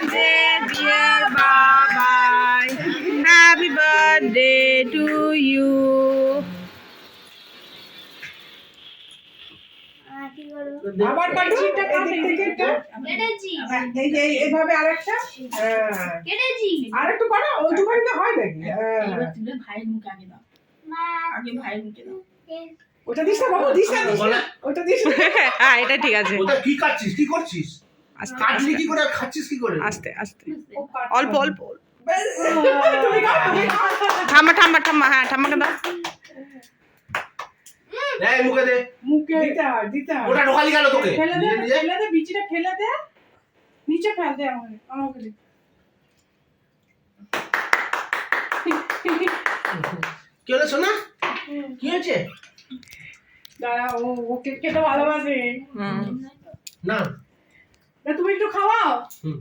birthday, dear Babai. Happy birthday to you. আবার কাটো এদিক থেকে একটা এইভাবে আরেকটা আরেকটু করো ওইটুকুই তো হয় নাকি ভাইয়ের মুখে আগে দাও আগে ভাইয়ের মুখে দাও ওটা দিস না বাবু দিস না ওটা দিস না হ্যাঁ এটা ঠিক আছে ওটা কি কাটছিস কি করছিস আস্তে কাটলি কি করে খাচ্ছিস কি করে আস্তে আস্তে অল্প অল্প তুমি খাও ঠাম্মা ঠাম্মা ঠাম্মা হ্যাঁ ঠাম্মাকে দাও এই মুখে দে মুখে দিতে ওটা ঢোকালি কেন তোকে ফেলে দে নিজে নিজে? ফেলে দে বিচিটা ফেলে দে নিচে ফেল দে আমাকে দে কি হলো সোনা কি হয়েছে দাঁড়া ও কেক খেতে ভালোবাসে হুম না তুমি একটু খাওয়াও হুম